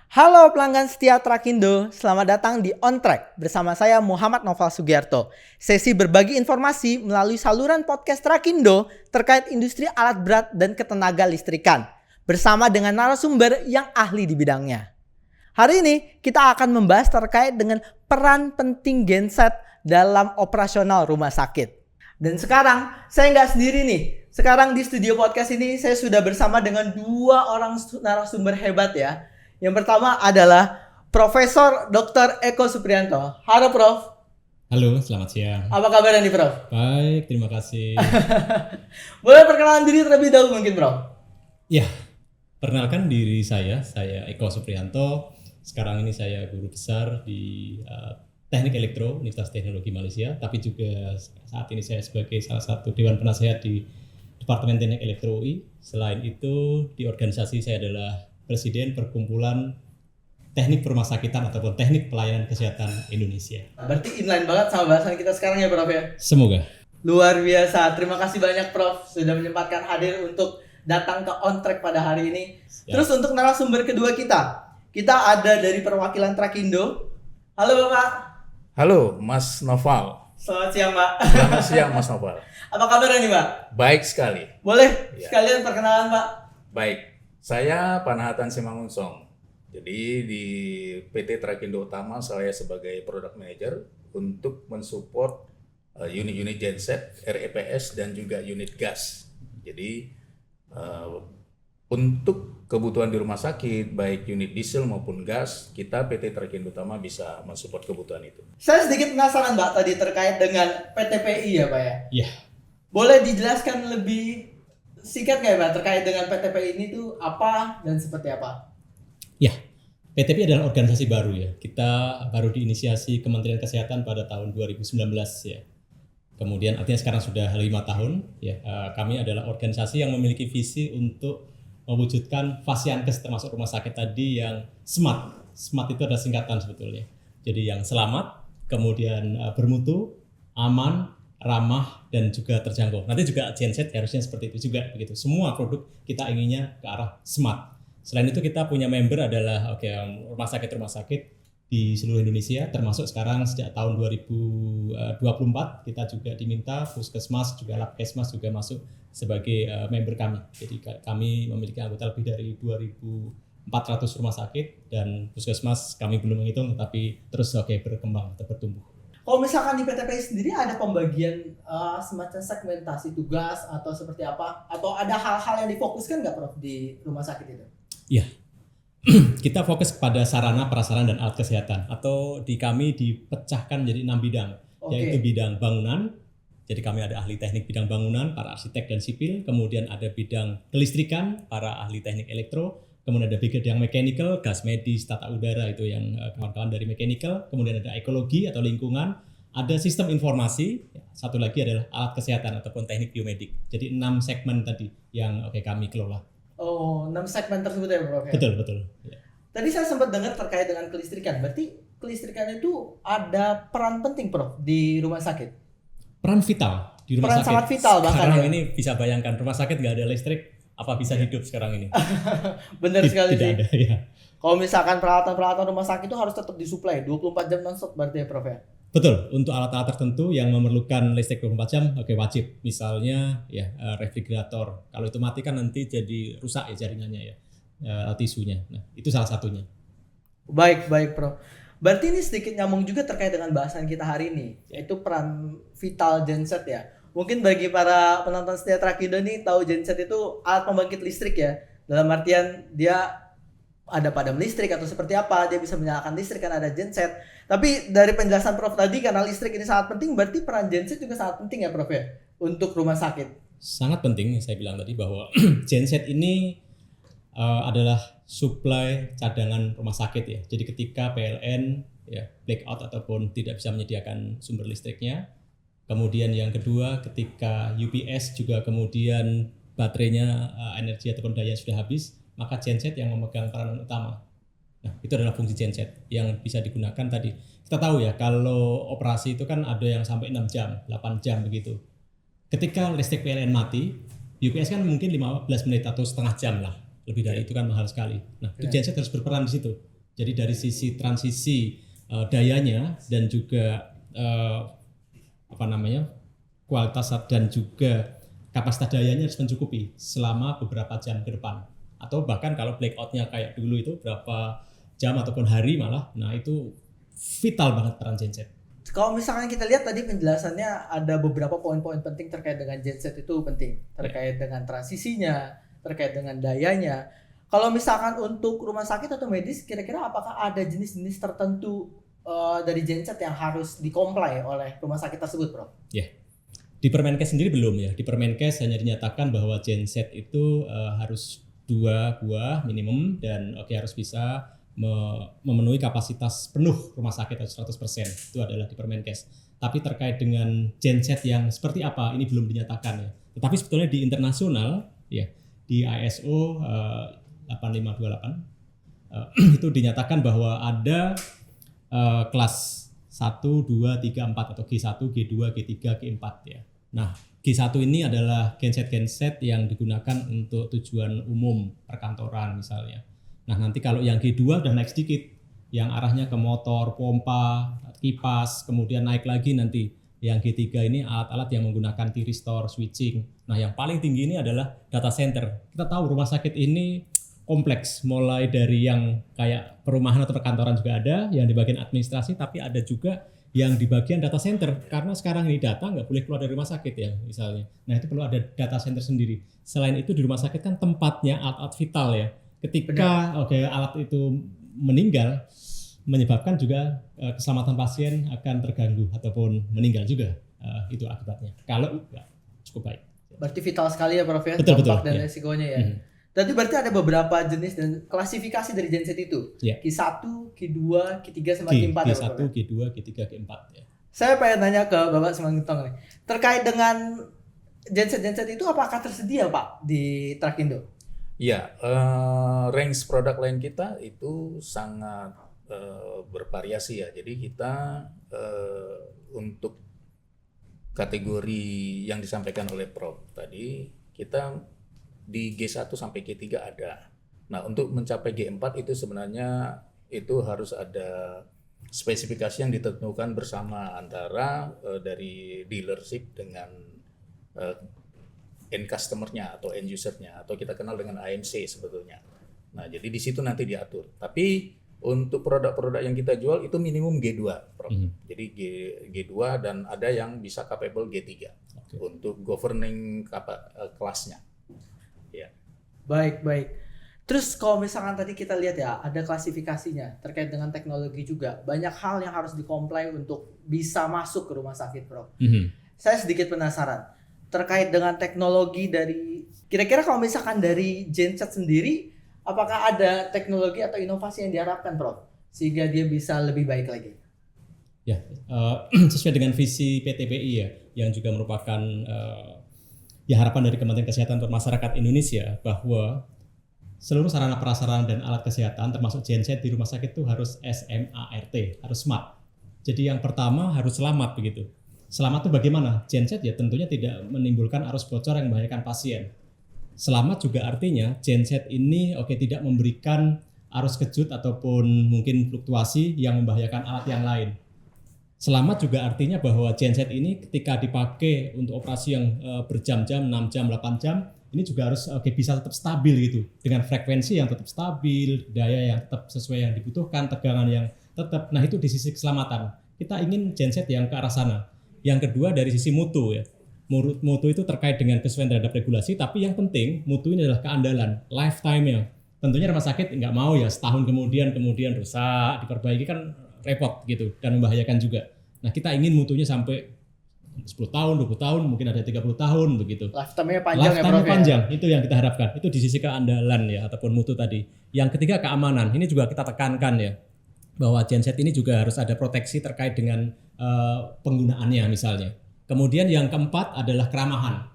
Halo pelanggan setia Trakindo, selamat datang di On Track bersama saya Muhammad Noval Sugiarto. Sesi berbagi informasi melalui saluran podcast Trakindo terkait industri alat berat dan ketenaga listrikan bersama dengan narasumber yang ahli di bidangnya. Hari ini kita akan membahas terkait dengan peran penting genset dalam operasional rumah sakit. Dan sekarang saya nggak sendiri nih. Sekarang di studio podcast ini saya sudah bersama dengan dua orang narasumber hebat ya. Yang pertama adalah Profesor Dr. Eko Suprianto. Halo Prof. Halo, selamat siang. Apa kabar nih Prof? Baik, terima kasih. Boleh perkenalan diri terlebih dahulu mungkin Prof? Ya, perkenalkan diri saya Eko Suprianto. Sekarang ini saya guru besar di Teknik Elektro Universitas Teknologi Malaysia, tapi juga saat ini saya sebagai salah satu Dewan Penasehat di Departemen Teknik Elektro UI. Selain itu, di organisasi saya adalah Presiden Perkumpulan Teknik Permasakitan ataupun Teknik Pelayanan Kesehatan Indonesia. Berarti inline banget sama bahasan kita sekarang ya Prof ya? Semoga. Luar biasa. Terima kasih banyak Prof sudah menyempatkan hadir untuk datang ke On Track pada hari ini. Ya. Terus untuk narasumber kedua kita ada dari perwakilan Trakindo. Halo Bapak. Halo Mas Noval. Selamat siang Pak. Selamat siang Mas Noval. Apa kabar nih Pak? Baik sekali. Boleh Ya. sekalian perkenalan Pak? Baik. Saya Panahatan Simangunsong. Jadi di PT Trakindo Utama saya sebagai Product Manager untuk mensupport unit-unit genset, REPS dan juga unit gas. Jadi untuk kebutuhan di rumah sakit, baik unit diesel maupun gas, kita PT Trakindo Utama bisa mensupport kebutuhan itu. Saya sedikit penasaran Mbak tadi terkait dengan PTPI ya Pak ya? Iya. Boleh dijelaskan lebih singkat nggak ya Pak terkait dengan PTPI ini tuh apa dan seperti apa? Ya, PTPI adalah organisasi baru ya. Kita baru diinisiasi Kementerian Kesehatan pada tahun 2019 ya. Kemudian artinya sekarang sudah 5 tahun ya. Kami adalah organisasi yang memiliki visi untuk mewujudkan Fasiankes termasuk rumah sakit tadi yang SMART. SMART itu adalah singkatan sebetulnya. Jadi yang selamat, kemudian bermutu, aman, ramah dan juga terjangkau. Nanti juga genset harusnya seperti itu juga begitu. Semua produk kita inginnya ke arah smart. Selain itu kita punya member adalah rumah sakit di seluruh Indonesia, termasuk sekarang sejak tahun 2024 kita juga diminta Puskesmas juga Labkesmas juga masuk sebagai member kami. Jadi kami memiliki anggota lebih dari 2.400 rumah sakit dan Puskesmas kami belum menghitung tapi terus berkembang atau bertumbuh. Kalau misalkan di PTPI sendiri ada pembagian semacam segmentasi tugas atau seperti apa? Atau ada hal-hal yang difokuskan nggak Prof di rumah sakit itu? Iya, kita fokus kepada sarana, prasarana, dan alat kesehatan atau di kami dipecahkan menjadi 6 bidang, yaitu bidang bangunan. Jadi kami ada ahli teknik bidang bangunan, para arsitek dan sipil, kemudian ada bidang kelistrikan, para ahli teknik elektro, kemudian ada bidang mechanical, gas medis, tata udara itu yang kawan-kawan dari mechanical, kemudian ada ekologi atau lingkungan, ada sistem informasi, satu lagi adalah alat kesehatan ataupun teknik biomedik. Jadi 6 segmen tadi yang kami kelola. Oh, 6 segmen tersebut ya Prof? Betul. Ya. Tadi saya sempat dengar terkait dengan kelistrikan. Berarti kelistrikan itu ada peran penting Prof di rumah sakit? Peran vital di rumah peran sakit. Sangat vital bahkan sekarang ya? Ini bisa bayangkan rumah sakit nggak ada listrik, apa bisa hidup sekarang ini? Benar sekali Tidak sih. ada ya. Kalau misalkan peralatan-peralatan rumah sakit itu harus tetap disuplai 24 jam non-stop berarti ya Prof ya? Betul, untuk alat-alat tertentu yang memerlukan listrik 24 jam, wajib. Misalnya refrigerator. Kalau itu mati kan nanti jadi rusak ya jaringannya ya, tisunya. Nah, itu salah satunya. Baik Prof. Berarti ini sedikit nyambung juga terkait dengan bahasan kita hari ini, yaitu peran vital genset ya. Mungkin bagi para penonton setia Trakindo nih tahu genset itu alat pembangkit listrik ya. Dalam artian dia ada padam listrik atau seperti apa, dia bisa menyalakan listrik kan ada genset. Tapi dari penjelasan Prof tadi karena listrik ini sangat penting, berarti peran genset juga sangat penting ya Prof ya untuk rumah sakit. Sangat penting, saya bilang tadi bahwa genset ini adalah suplai cadangan rumah sakit ya. Jadi ketika PLN blackout ataupun tidak bisa menyediakan sumber listriknya, kemudian yang kedua ketika UPS juga kemudian baterainya energi ataupun daya sudah habis, maka genset yang memegang peranan utama. Nah, itu adalah fungsi genset yang bisa digunakan tadi. Kita tahu ya, kalau operasi itu kan ada yang sampai 6 jam, 8 jam begitu. Ketika listrik PLN mati, UPS kan mungkin 15 menit atau setengah jam lah. Lebih dari itu kan mahal sekali. Nah, itu genset harus berperan di situ. Jadi dari sisi transisi dayanya dan juga kualitas dan juga kapasitas dayanya harus mencukupi selama beberapa jam ke depan, atau bahkan kalau blackoutnya kayak dulu itu berapa jam ataupun hari malah, nah itu vital banget peran genset. Kalau misalkan kita lihat tadi penjelasannya ada beberapa poin-poin penting terkait dengan genset itu penting, terkait dengan transisinya, terkait dengan dayanya. Kalau misalkan untuk rumah sakit atau medis, kira-kira apakah ada jenis-jenis tertentu dari genset yang harus di-comply oleh rumah sakit tersebut, Prof? Ya. Di Permenkes sendiri belum ya. Di Permenkes hanya dinyatakan bahwa genset itu harus 2 buah minimum dan harus bisa memenuhi kapasitas penuh rumah sakit atau 100%. Itu adalah di Permenkes. Tapi terkait dengan genset yang seperti apa ini belum dinyatakan ya. Tetapi sebetulnya di internasional ya, di ISO 8528 itu dinyatakan bahwa ada kelas 1, 2, 3, 4 atau G1, G2, G3, G4 ya. Nah, G1 ini adalah genset-genset yang digunakan untuk tujuan umum perkantoran misalnya. Nah, nanti kalau yang G2 udah naik sedikit, yang arahnya ke motor, pompa, kipas, kemudian naik lagi nanti yang G3 ini alat-alat yang menggunakan T-restore, switching. Nah, yang paling tinggi ini adalah data center. Kita tahu rumah sakit ini kompleks, mulai dari yang kayak perumahan atau perkantoran juga ada, yang di bagian administrasi, tapi ada juga yang di bagian data center, karena sekarang ini data nggak boleh keluar dari rumah sakit ya misalnya. Nah itu perlu ada data center sendiri. Selain itu di rumah sakit kan tempatnya alat-alat vital ya. Ketika alat itu meninggal, menyebabkan juga keselamatan pasien akan terganggu ataupun meninggal juga, itu akibatnya. Kalau cukup baik. Berarti vital sekali ya Prof ya, betul, dampak dan ya. resikonya ya. Tadi berarti ada beberapa jenis dan klasifikasi dari genset itu. Ya. Q1, Q2, Q3 sama Q4 ya Q1, Prof. Q2, Q3, Q4 ya. Saya pengen tanya ke Bapak Simanjuntak nih. Terkait dengan genset-genset itu apakah tersedia Pak di Trakindo? Ya, range produk line kita itu sangat bervariasi ya. Jadi kita untuk kategori yang disampaikan oleh Prof tadi, kita di G1 sampai G3 ada. Nah, untuk mencapai G4 itu sebenarnya itu harus ada spesifikasi yang ditentukan bersama antara dari dealership dengan end customer-nya atau end user-nya, atau kita kenal dengan AMC sebetulnya. Nah, jadi di situ nanti diatur. Tapi untuk produk-produk yang kita jual itu minimum G2, Prof. Jadi G2 dan ada yang bisa capable G3 untuk governing kelasnya. Ya. Baik. Terus kalau misalkan tadi kita lihat ya, ada klasifikasinya terkait dengan teknologi juga. Banyak hal yang harus di-comply untuk bisa masuk ke rumah sakit, Prof. Saya sedikit penasaran terkait dengan teknologi dari, kira-kira kalau misalkan dari genset sendiri, apakah ada teknologi atau inovasi yang diharapkan, Prof, sehingga dia bisa lebih baik lagi? Ya, sesuai dengan visi PTPI ya, yang juga merupakan harapan dari Kementerian Kesehatan untuk masyarakat Indonesia, bahwa seluruh sarana prasarana dan alat kesehatan termasuk genset di rumah sakit itu harus SMART, harus smart. Jadi yang pertama harus selamat begitu. Selamat itu bagaimana? Genset ya tentunya tidak menimbulkan arus bocor yang membahayakan pasien. Selamat juga artinya genset ini tidak memberikan arus kejut ataupun mungkin fluktuasi yang membahayakan alat yang lain. Selamat juga artinya bahwa genset ini ketika dipakai untuk operasi yang berjam-jam, 6 jam, 8 jam, ini juga harus bisa tetap stabil gitu, dengan frekuensi yang tetap stabil, daya yang tetap sesuai yang dibutuhkan, tegangan yang tetap. Nah itu di sisi keselamatan. Kita ingin genset yang ke arah sana. Yang kedua dari sisi mutu ya. Mutu itu terkait dengan kesesuaian terhadap regulasi, tapi yang penting mutu ini adalah keandalan, lifetime-nya. Tentunya rumah sakit nggak mau ya setahun kemudian rusak, diperbaiki kan repot gitu dan membahayakan juga. Nah kita ingin mutunya sampai 10 tahun, 20 tahun, mungkin ada 30 tahun begitu. Lifetime-nya panjang ya Prof. Lifetime-nya panjang, itu yang kita harapkan. Itu di sisi keandalan ya ataupun mutu tadi. Yang ketiga keamanan, ini juga kita tekankan ya, bahwa genset ini juga harus ada proteksi terkait dengan penggunaannya misalnya. Kemudian yang keempat adalah keramahan.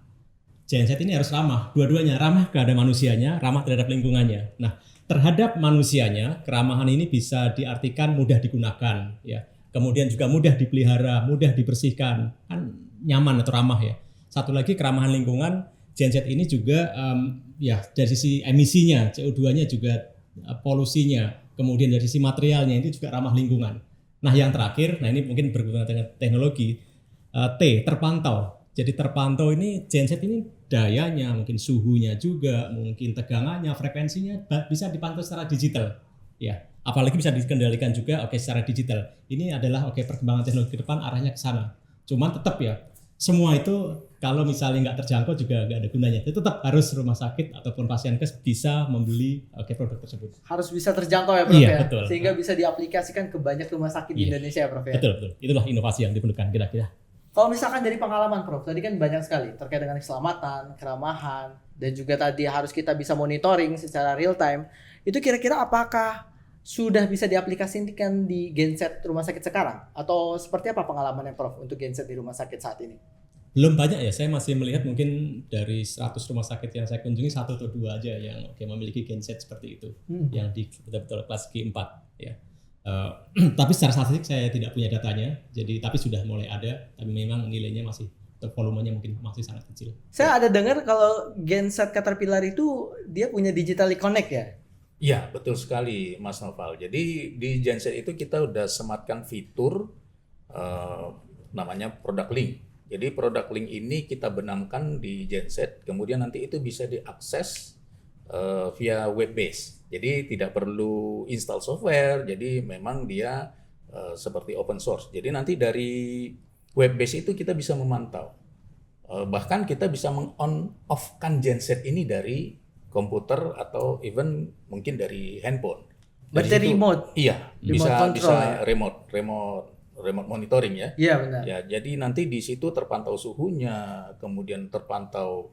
Genset ini harus ramah, dua-duanya ramah kepada manusianya, ramah terhadap lingkungannya. Nah, terhadap manusianya, keramahan ini bisa diartikan mudah digunakan, ya. Kemudian juga mudah dipelihara, mudah dibersihkan, kan nyaman atau ramah ya. Satu lagi keramahan lingkungan, genset ini juga dari sisi emisinya, CO2-nya juga polusinya kemudian dari sisi materialnya itu juga ramah lingkungan. Nah yang terakhir, nah ini mungkin berhubungan dengan teknologi, terpantau. Jadi terpantau ini genset ini dayanya, mungkin suhunya juga, mungkin tegangannya, frekuensinya bisa dipantau secara digital. Ya, apalagi bisa dikendalikan juga secara digital. Ini adalah perkembangan teknologi ke depan arahnya ke sana. Cuman tetap ya, semua itu kalau misalnya nggak terjangkau juga nggak ada gunanya. Itu tetap harus rumah sakit ataupun pasienkes bisa membeli produk tersebut. Harus bisa terjangkau ya Prof Iya, ya. betul. Sehingga bisa diaplikasikan ke banyak rumah sakit di Iya. Indonesia ya Prof ya. Betul. Itulah inovasi yang diperlukan kira-kira. Kalau misalkan dari pengalaman Prof, tadi kan banyak sekali terkait dengan keselamatan, keramahan, dan juga tadi harus kita bisa monitoring secara real time. Itu kira-kira apakah sudah bisa diaplikasikan di genset rumah sakit sekarang? Atau seperti apa pengalamannya Prof untuk genset di rumah sakit saat ini? Belum banyak ya, saya masih melihat mungkin dari 100 rumah sakit yang saya kunjungi 1 atau 2 aja yang memiliki genset seperti itu, yang di betul-betul kelas G4 ya. Tapi secara statistik saya tidak punya datanya, jadi tapi sudah mulai ada, tapi memang nilainya masih atau volumenya mungkin masih sangat kecil. Saya ada dengar kalau genset Caterpillar itu dia punya digitally connect ya? Iya, betul sekali Mas Noval. Jadi di genset itu kita udah sematkan fitur namanya product link. Jadi product link ini kita benamkan di genset, kemudian nanti itu bisa diakses via web base. Jadi tidak perlu install software, jadi memang dia seperti open source. Jadi nanti dari web base itu kita bisa memantau. Bahkan kita bisa meng-on off-kan genset ini dari komputer atau even mungkin dari handphone. Berarti remote? Iya, Remote bisa control, ya? remote monitoring ya. Iya benar. Ya, jadi nanti di situ terpantau suhunya, kemudian terpantau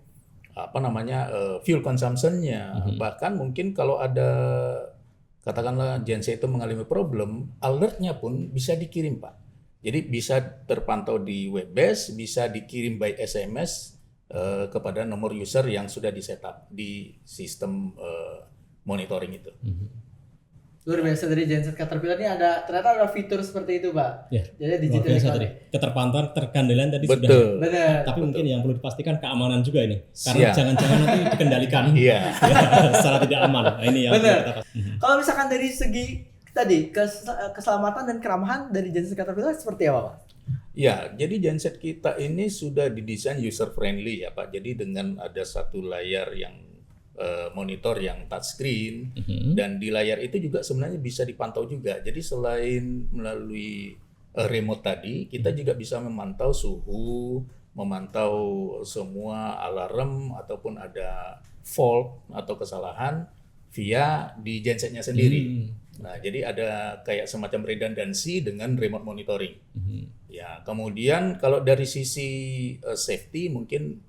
fuel consumption-nya. Bahkan mungkin kalau ada katakanlah genset itu mengalami problem, alert-nya pun bisa dikirim, Pak. Jadi bisa terpantau di web base, bisa dikirim by SMS kepada nomor user yang sudah di-setup di sistem monitoring itu. Luar biasa, dari genset Caterpillar ini ternyata ada fitur seperti itu Pak. Ya, Jadi luar digital biasa tadi. Keterpantauan, terkendalian tadi sudah. Betul. Benar. Tapi mungkin yang perlu dipastikan keamanan juga ini. Karena Siap. jangan-jangan nanti dikendalikan Iya. secara tidak aman. Nah, ini yang Benar. perlu kita pastikan. Kalau misalkan dari segi tadi keselamatan dan keramahan dari genset Caterpillar seperti apa Pak? Ya, jadi genset kita ini sudah didesain user friendly ya Pak. Jadi dengan ada satu layar yang monitor yang touchscreen, dan di layar itu juga sebenarnya bisa dipantau juga. Jadi selain melalui remote tadi, kita juga bisa memantau suhu, memantau semua alarm ataupun ada fault atau kesalahan via di gensetnya sendiri. Nah, jadi ada kayak semacam redundancy dengan remote monitoring. Ya, kemudian kalau dari sisi safety mungkin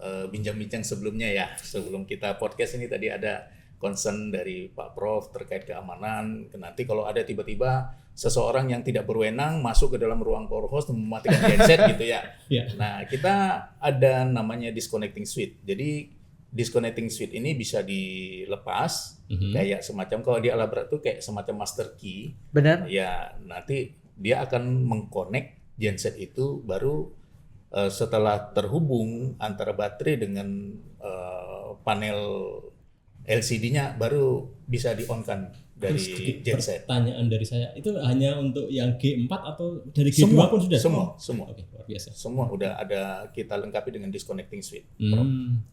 bincang-bincang sebelumnya ya, sebelum kita podcast ini tadi ada concern dari Pak Prof terkait keamanan. Nanti kalau ada tiba-tiba seseorang yang tidak berwenang masuk ke dalam ruang core host mematikan genset gitu ya. Iya. Nah, kita ada namanya disconnecting switch. Jadi disconnecting switch ini bisa dilepas kayak semacam, kalau di alat berat itu kayak semacam master key. Benar. Ya, nanti dia akan mengkonek genset itu baru setelah terhubung antara baterai dengan panel LCD-nya baru bisa di-on-kan dari Terus genset. pertanyaan dari saya, itu hanya untuk yang G4 atau dari G2 pun sudah? Semua. Oke, luar biasa. Semua udah ada kita lengkapi dengan disconnecting switch.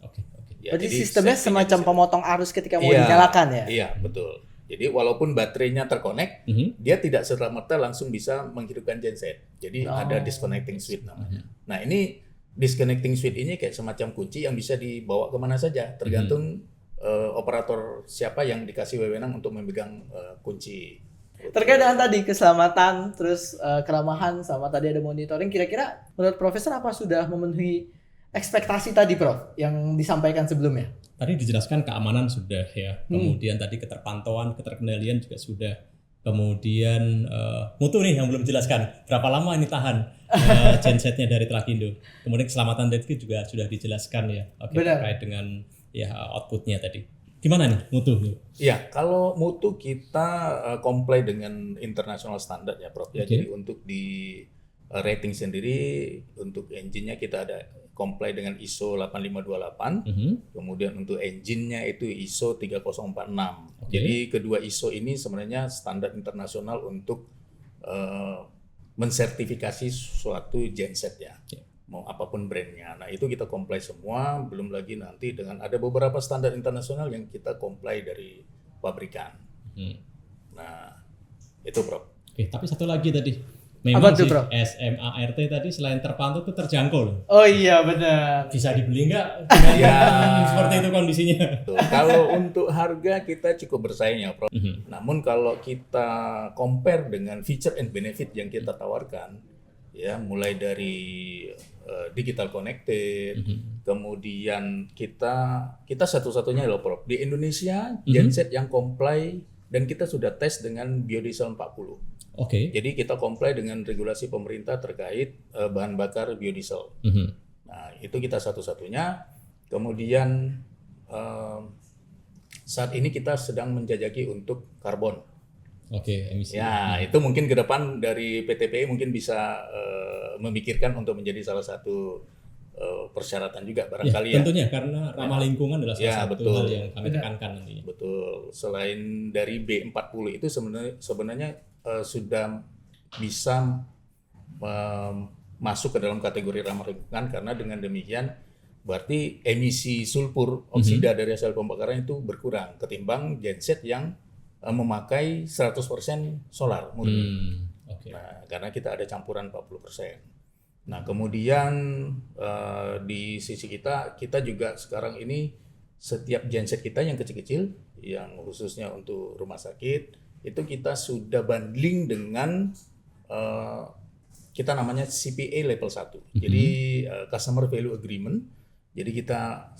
Oke. Ya, Berarti jadi sistemnya safety-nya semacam bisa- pemotong arus ketika mau Iya, dinyalakan ya? Iya, betul. Jadi walaupun baterainya terkonek, dia tidak serta-merta langsung bisa menghidupkan genset. Jadi ada disconnecting switch namanya. Nah, ini disconnecting switch ini kayak semacam kunci yang bisa dibawa kemana saja, tergantung operator siapa yang dikasih wewenang untuk memegang kunci. Terkait dengan tadi keselamatan, terus keramahan, sama tadi ada monitoring, kira-kira menurut Profesor apa sudah memenuhi ekspektasi tadi Prof yang disampaikan sebelumnya? Tadi dijelaskan keamanan sudah ya, kemudian tadi keterpantauan, keterkendalian juga sudah, kemudian mutu nih yang belum dijelaskan, berapa lama ini tahan gensetnya dari Trakindo, kemudian keselamatan tadi juga sudah dijelaskan ya, terkait dengan ya outputnya tadi. Gimana nih mutu? Ya, kalau mutu kita comply dengan international standard ya Prof. Ya, jadi untuk di rating sendiri untuk engine-nya kita ada comply dengan ISO 8528. Kemudian untuk engine-nya itu ISO 3046. Jadi kedua ISO ini sebenarnya standar internasional untuk mensertifikasi suatu genset ya. Mau apapun brandnya. Nah itu kita comply semua, belum lagi nanti dengan ada beberapa standar internasional yang kita comply dari pabrikan. Nah itu Bro. Oke, tapi satu lagi tadi. Apa Memang tuh, sih Bro? SMART tadi selain terpantau itu terjangkau loh. Oh iya benar. Bisa dibeli nggak? Dengan seperti itu kondisinya. Tuh, kalau untuk harga kita cukup bersaing ya Bro. Namun kalau kita compare dengan feature and benefit yang kita tawarkan, ya mulai dari digital connected, kemudian kita satu-satunya loh Prof di Indonesia genset yang comply dan kita sudah tes dengan biodiesel 40. Oke. Jadi kita comply dengan regulasi pemerintah terkait bahan bakar biodiesel. Nah itu kita satu-satunya. Kemudian saat ini kita sedang menjajaki untuk karbon. Oke, emisi. Ya, itu mungkin ke depan dari PTPI mungkin bisa memikirkan untuk menjadi salah satu persyaratan juga barangkali ya. Tentunya karena ramah lingkungan adalah salah satu betul. hal yang kami tekankan nantinya. Betul. Selain dari B40 itu sebenarnya sudah bisa masuk ke dalam kategori ramah lingkungan karena dengan demikian berarti emisi sulfur oksida dari hasil pembakaran itu berkurang ketimbang genset yang memakai 100% solar murni. Nah, karena kita ada campuran 40%. Nah, kemudian di sisi kita juga sekarang ini setiap genset kita yang kecil-kecil, yang khususnya untuk rumah sakit, itu kita sudah bundling dengan kita namanya CPA level 1. Jadi Customer Value Agreement. Jadi kita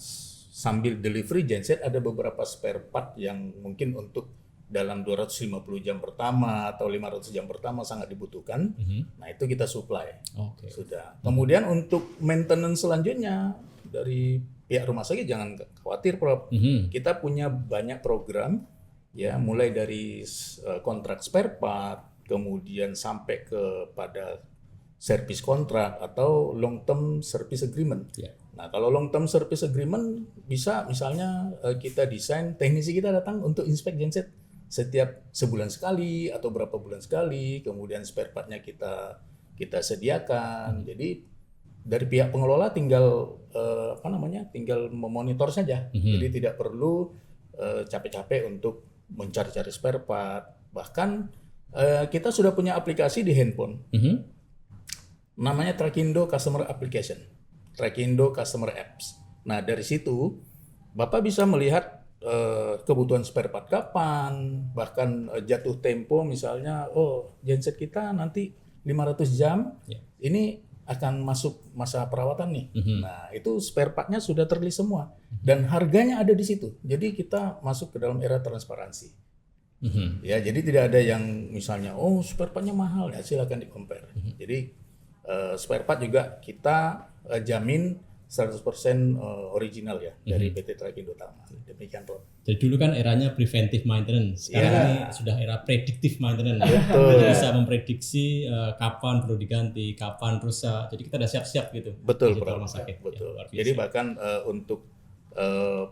sambil delivery genset ada beberapa spare part yang mungkin untuk dalam 250 jam pertama atau 500 jam pertama sangat dibutuhkan. Nah, itu kita supply. Sudah. Kemudian untuk maintenance selanjutnya dari pihak rumah sakit jangan khawatir, Prof. Kita punya banyak program ya, mulai dari kontrak spare part, kemudian sampai kepada service kontrak atau long term service agreement. Nah, kalau long term service agreement bisa misalnya kita desain, teknisi kita datang untuk inspect genset setiap sebulan sekali atau berapa bulan sekali, kemudian spare part-nya kita sediakan. Jadi dari pihak pengelola tinggal tinggal memonitor saja. Jadi tidak perlu capek-capek untuk mencari-cari spare part. Bahkan kita sudah punya aplikasi di handphone. Namanya Trakindo Customer Application. Trakindo Customer Apps. Nah, dari situ Bapak bisa melihat kebutuhan spare part kapan, bahkan jatuh tempo misalnya, genset kita nanti 500 jam, ini akan masuk masa perawatan nih. Nah, itu spare part-nya sudah terlist semua dan harganya ada di situ. Jadi kita masuk ke dalam era transparansi. Ya, jadi tidak ada yang misalnya, spare part-nya mahal, ya silakan di-compare. Jadi spare part juga kita jamin 100% original ya dari PT Trakindo Tama. Demikian, Prof. Jadi dulu kan eranya preventive maintenance, sekarang ini sudah era predictive maintenance. Betul. Jadi bisa memprediksi kapan perlu diganti, kapan rusak. Jadi kita udah siap-siap gitu. Betul, di Prof. rumah sakit. Betul. Ya, Jadi bahkan untuk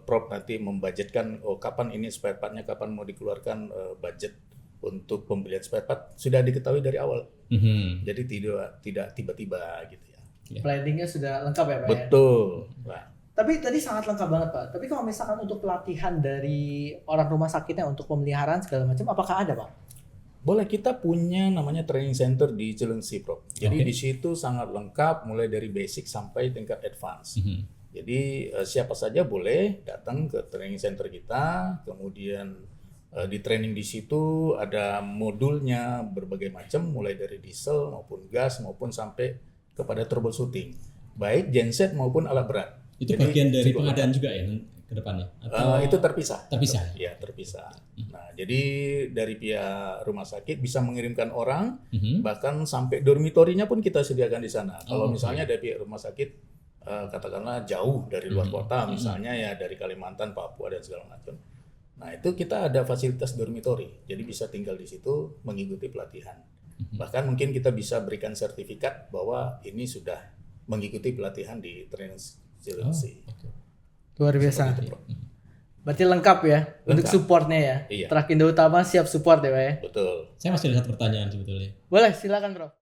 Prof nanti membudgetkan kapan ini spare part-nya, kapan mau dikeluarkan budget untuk pembelian spare part sudah diketahui dari awal. Jadi tidak tiba-tiba gitu ya. Planningnya sudah lengkap ya Pak? Betul. Ya? Tapi tadi sangat lengkap banget Pak. Tapi kalau misalkan untuk pelatihan dari orang rumah sakitnya untuk pemeliharaan segala macam, apakah ada Pak? Boleh, kita punya namanya training center di Cilengsi, Prof. Jadi di situ sangat lengkap mulai dari basic sampai tingkat advance. Jadi siapa saja boleh datang ke training center kita, kemudian di training di situ ada modulnya berbagai macam mulai dari diesel maupun gas maupun sampai kepada troubleshooting, baik genset maupun alat berat. Itu jadi, bagian dari pengadaan juga ya ke depannya? Atau itu terpisah. Terpisah? Ya, terpisah. Nah, jadi dari pihak rumah sakit bisa mengirimkan orang, bahkan sampai dormitorinya pun kita sediakan di sana. Kalau misalnya dari pihak rumah sakit, katakanlah jauh dari luar kota, misalnya ya dari Kalimantan, Papua, dan segala macam. Nah, itu kita ada fasilitas dormitori, jadi bisa tinggal di situ mengikuti pelatihan. Bahkan mungkin kita bisa berikan sertifikat bahwa ini sudah mengikuti pelatihan di training agency. Oke. Luar biasa. Seperti itu, Bro. Berarti lengkap ya untuk Lengkap. supportnya ya. Iya. Trakindo Utama siap support ya Pak ya. Betul. Saya masih ada satu pertanyaan sebetulnya. Boleh silakan Prof.